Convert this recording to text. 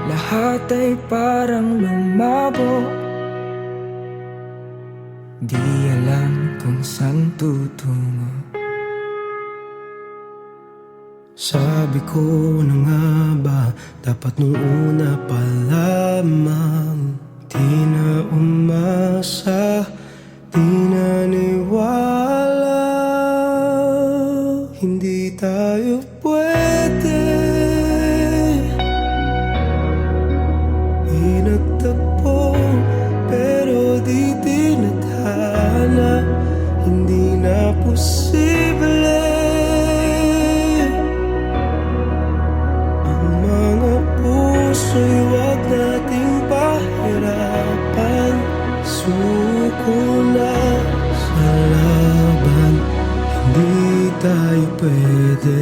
lahat ay parang lumabo. Di alam kung saan tutungo. Sabi ko na nga ba, dapat nung una pa lamang. Di na umasa, di naniwala. Hindi tayo pwede. Di nagtagpo, pero di tinadhana. Hindi na posible ang mga puso'y huwag nating pahirapan. Suko na sa laban, hindi tayo pwede.